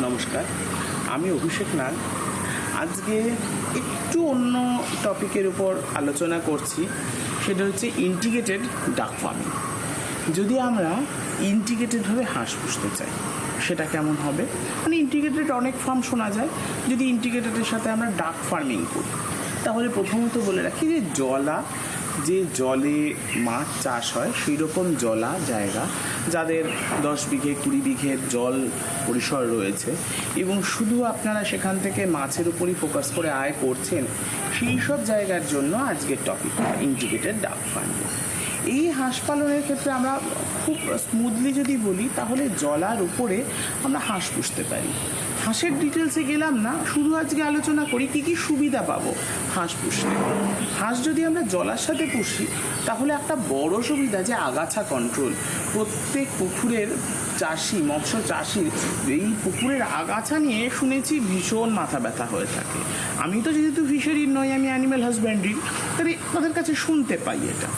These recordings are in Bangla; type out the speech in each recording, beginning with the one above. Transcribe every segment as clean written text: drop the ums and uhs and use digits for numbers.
নমস্কার, আমি অভিষেক নাগ। আজকে একটু অন্য টপিকের উপর আলোচনা করছি, সেটা হচ্ছে ইন্টিগ্রেটেড ডাক ফার্মিং। যদি আমরা ইন্টিগ্রেটেডভাবে হাঁস পুষতে চাই সেটা কেমন হবে? মানে ইন্টিগ্রেটেড অনেক ফার্ম শোনা যায়। যদি ইন্টিগ্রেটেডের সাথে আমরা ডাক ফার্মিং করি, তাহলে প্রথমত বলে রাখি যে জলে মাছ চাষ হয় সেই রকম জলা জায়গা, যাদের 10 বিঘে 20 বিঘে জল পরিসর রয়েছে এবং শুধু আপনারা সেখান থেকে মাছের উপরই ফোকাস করে আয় করছেন, সেই সব জায়গার জন্য আজকের টপিক ইন্টিগ্রেটেড ডাক ফার্মিং। এই হাঁস পালনের ক্ষেত্রে আমরা খুব স্মুথলি যদি বলি, তাহলে জলার উপরে আমরা হাঁস পুষতে পারি। হাঁসের ডিটেলসে গেলাম না, শুধু আজকে আলোচনা করি কী কী সুবিধা পাবো হাঁস পুষলে। হাঁস যদি আমরা জলার সাথে পুষি, তাহলে একটা বড় সুবিধা যে আগাছা কন্ট্রোল। প্রত্যেক পুকুরের মৎস্য চাষির এই পুকুরের আগাছা নিয়ে শুনেছি ভীষণ মাথা ব্যথা হয়ে থাকে। আমি তো যেহেতু ফিশারির নই, আমি অ্যানিম্যাল হাজব্যান্ড্রি, তাই তাদের কাছে শুনতে পাই এটা।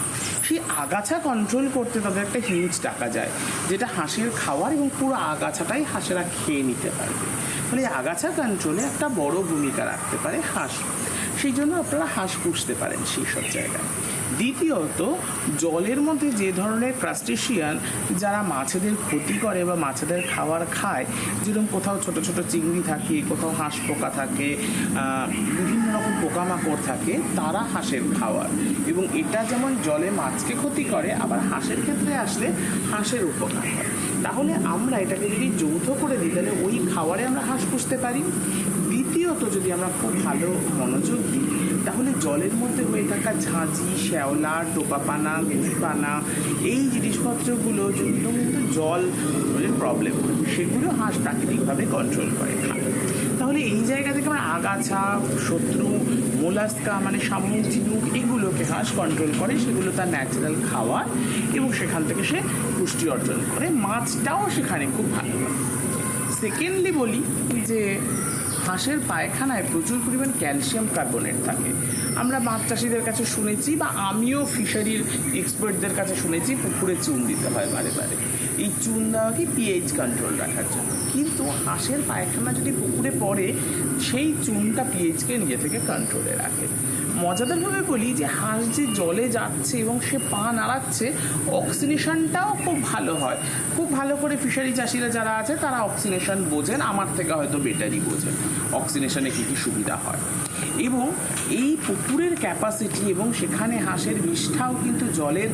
সেই আগাছা কন্ট্রোল করতে তাদের একটা হিউজ টাকা যায়, যেটা হাঁসের খাওয়ার এবং পুরো আগাছাটাই হাঁসেরা খেয়ে নিতে পারবে। ফলে আগাছা কন্ট্রোলে একটা বড় ভূমিকা রাখতে পারে হাঁস। সেই জন্য আপনারা হাঁস পুষতে পারেন সেই সব জায়গায়। দ্বিতীয়ত, জলের মধ্যে যে ধরনের ক্রাস্টেশিয়ান যারা মাছেদের ক্ষতি করে বা মাছেদের খাবার খায়, যেরকম কোথাও ছোট ছোট চিংড়ি থাকে, কোথাও হাঁস পোকা থাকে, বিভিন্ন রকম পোকামাকড় থাকে, তারা হাঁসের খাওয়ার। এবং এটা যেমন জলে মাছকে ক্ষতি করে, আবার হাঁসের ক্ষেত্রে আসলে হাঁসের উপকার হয়। তাহলে আমরা এটাকে যদি যৌথ করে দিই, তাহলে ওই খাবারে আমরা হাঁস পুষতে পারি। দ্বিতীয়ত, যদি আমরা খুব ভালো মনোযোগ দিই, তাহলে জলের মধ্যে হয়ে থাকা ঝাঁঝি, শ্যাওলা, টোপাপানা, গুটিপানা, এই জিনিসপত্রগুলো যেগুলো কিন্তু জল প্রবলেম হয়, সেগুলো হাঁস প্রাকৃতিকভাবে কন্ট্রোল করে খায়। তাহলে এই জায়গা থেকে আমরা আগাছা, শত্রু, মোলাস্কা মানে শামুক, ঝিনুক, এগুলোকে হাঁস কন্ট্রোল করে, সেগুলো তার ন্যাচারাল খাওয়ার এবং সেখান থেকে সে পুষ্টি অর্জন করে। মাছটাও সেখানে খুব ভালো হয়। সেকেন্ডলি বলি যে হাঁসের পায়খানায় প্রচুর পরিমাণ ক্যালসিয়াম কার্বনেট থাকে। আমরা মাছ চাষিদের কাছে শুনেছি, বা আমিও ফিশারির এক্সপার্টদের কাছে শুনেছি, পুকুরে চুন দিতে হয় বারে বারে। এই চুন দেওয়া কি পিএইচ কন্ট্রোল রাখার জন্য, কিন্তু হাঁসের পায়খানা যদি পুকুরে পড়ে, সেই চুনটা পিএইচকে নিজে থেকে কন্ট্রোলে রাখে। মজাদারভাবে বলি যে হাঁস যে জলে যাচ্ছে এবং সে পা নাড়াচ্ছে, অক্সিজেশনটাও খুব ভালো হয়। খুব ভালো করে ফিশারি চাষিরা যারা আছে তারা অক্সিজেশন বোঝেন, আমার থেকে হয়তো বেটারই বোঝেন অক্সিজেশনে কী কী সুবিধা হয়। এবং এই পুকুরের ক্যাপাসিটি এবং সেখানে হাঁসের বিষ্ঠাও কিন্তু জলের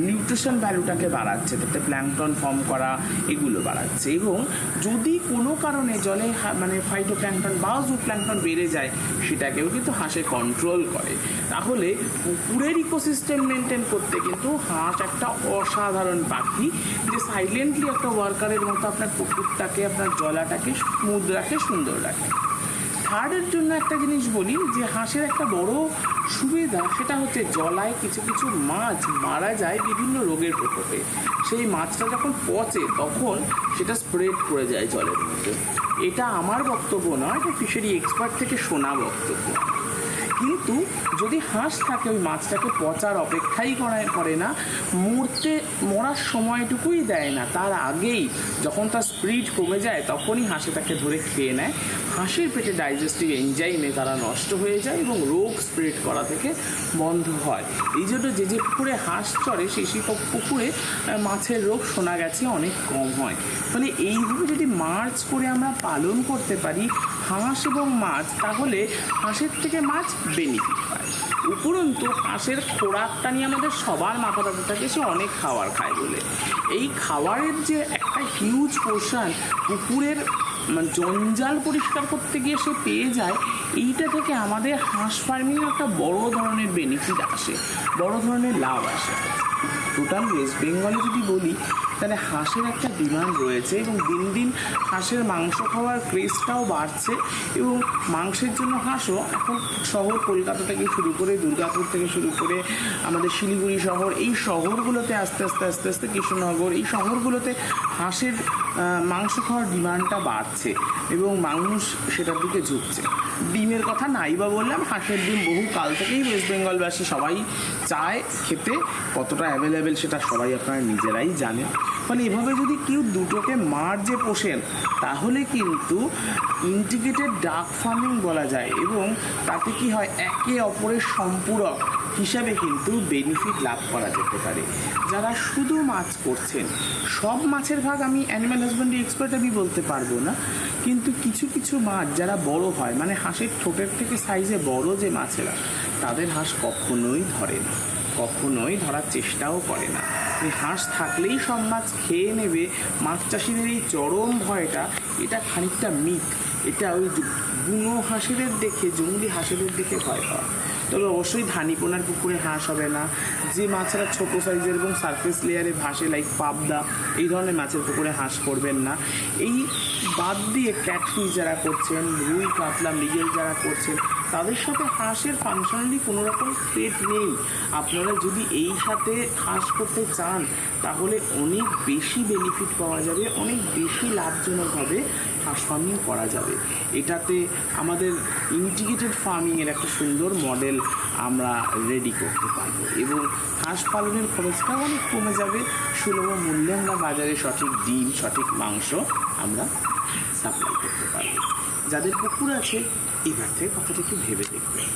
নিউট্রিশন ভ্যালুটাকে বাড়াচ্ছে, তাতে প্ল্যাঙ্কটন ফর্ম করা এগুলো বাড়াচ্ছে। এবং যদি কোনো কারণে জলে মানে ফাইটোপ্ল্যাঙ্কটন বা জুপ্ল্যাঙ্কটন বেড়ে যায়, সেটাকেও কিন্তু হাঁসে কন্ট্রোল করে। তাহলে পুকুরের ইকোসিস্টেম মেনটেন করতে কিন্তু হাঁস একটা অসাধারণ পাখি, যে সাইলেন্টলি একটা ওয়ার্কারের মতো আপনার পুকুরটাকে, আপনার জলাটাকে স্মুথ রাখে, সুন্দর রাখে। থার্ডের জন্য একটা জিনিস বলি, যে হাঁসের একটা বড় সুবিধা, সেটা হচ্ছে জলায় কিছু কিছু মাছ মারা যায় বিভিন্ন রোগের প্রকোপে। সেই মাছটা যখন পচে, তখন সেটা স্প্রেড করে যায় জলের মধ্যে। এটা আমার বক্তব্য নয়, এটা ফিশারি এক্সপার্ট থেকে শোনা বক্তব্য। কিন্তু যদি হাঁস থাকে, ওই মাছটাকে পচার অপেক্ষাই করে না, মরার সময়টুকুই দেয় না, তার আগেই যখন তার স্পিড কমে যায়, তখনই হাঁসে তাকে ধরে খেয়ে নেয়। হাঁসের পেটে ডাইজেস্টিভ এনজাইমে তারা নষ্ট হয়ে যায় এবং রোগ স্প্রেড করা থেকে বন্ধ হয়। এই জন্য যে পুকুরে হাঁস চড়ে, সেই পুকুরে মাছের রোগ শোনা গেছে অনেক কম হয়। ফলে এইভাবে যদি মার্চ করে আমরা পালন করতে পারি হাঁস এবং মাছ, তাহলে হাঁসের থেকে মাছ বেনিফিট পায়। উপরন্তু হাঁসের খোরাকটা নিয়ে আমাদের সবার মাথা ব্যথা থাকে, সে অনেক খাবার খায় বলে। এই খাবারের যে একটা হিউজ পোর্শন পুকুরের জঞ্জাল পরিষ্কার করতে গিয়ে সে পেয়ে যায়, এইটা থেকে আমাদের হাঁস ফার্মিংয়ে একটা বড় ধরনের বেনিফিট আসে, বড় ধরনের লাভ আসে। টোটাল ওয়েস্ট বেঙ্গলে যদি বলি, তাহলে হাঁসের একটা ডিমান্ড রয়েছে এবং দিন দিন হাঁসের মাংস খাওয়ার ক্রেজটাও বাড়ছে। এবং মাংসের জন্য হাঁসও এখন শহর, কলকাতা থেকে শুরু করে, দুর্গাপুর থেকে শুরু করে আমাদের শিলিগুড়ি শহর, এই শহরগুলোতে আস্তে আস্তে কৃষ্ণনগর, এই শহরগুলোতে হাঁসের মাংস খাওয়ার ডিমান্ডটা বাড়ছে এবং মানুষ সেটার দিকে ঝুঁকছে। ডিমের কথা নাই বা বললাম, হাঁসের ডিম বহু কাল থেকেই ওয়েস্ট বেঙ্গলবাসী সবাই চায় খেতে, কতটা অ্যাভেলেবেল সেটা সবাই আপনারা নিজেরাই জানেন। ফলে এভাবে যদি কেউ দুটোকে মার্জে পোষেন তাহলে কিন্তু ইন্টিগ্রেটেড ডাক ফার্মিং বলা যায়, এবং তাতে কি হয়, একে অপরের সম্পূরক হিসাবে কিন্তু বেনিফিট লাভ করা যেতে পারে। যারা শুধু মাছ করছেন, সব মাছের ভাগ আমি অ্যানিম্যাল হাজবেন্ডারি এক্সপার্ট আমি বলতে পারবো না, কিন্তু কিছু কিছু মাছ যারা বড় হয়, মানে হাঁসের ঠোঁটের থেকে সাইজে বড় যে মাছেরা, তাদের হাঁস কখনোই ধরে না, কখনোই ধরার চেষ্টাও করে না। এই হাঁস থাকলেই সব মাছ খেয়ে নেবে, মাছ চাষিদের এই চরম ভয়টা, এটা খানিকটা মিথ। এটা ওই বুনো হাঁসেদের দেখে, জঙ্গলি হাঁসেদের দেখে ভয় পাওয়া। তবে অবশ্যই ধানিপোনার পুকুরে হাঁস হবে না। যে মাছেরা ছোটো সাইজের এবং সারফেস লেয়ারে ভাসে, লাইক পাবদা, এই ধরনের মাছের পুকুরে হাঁস করবেন না। এই বাদ দিয়ে ক্যাটফিশ যারা করছেন, রুই, কাতলা, মৃগেল যারা করছেন, তাদের সাথে হাঁসের ফাংশনালি কোনো রকম থ্রেট নেই। আপনারা যদি এই সাথে হাঁস করতে চান তাহলে অনেক বেশি বেনিফিট পাওয়া যাবে, অনেক বেশি লাভজনকভাবে হাঁস ফার্মিং করা যাবে। এটাতে আমাদের ইন্টিগ্রেটেড ফার্মিংয়ের একটা সুন্দর মডেল আমরা রেডি করতে পারবো, এবং হাঁস পালনের খরচটাও অনেক কমে যাবে। সুলভ মূল্যে আমরা বাজারে সঠিক ডিম, সঠিক মাংস আমরা সাপ্লাই করতে পারবো। যাদের পুকুর আছে, এবার থেকে কথাটা একটু ভেবে দেখবেন।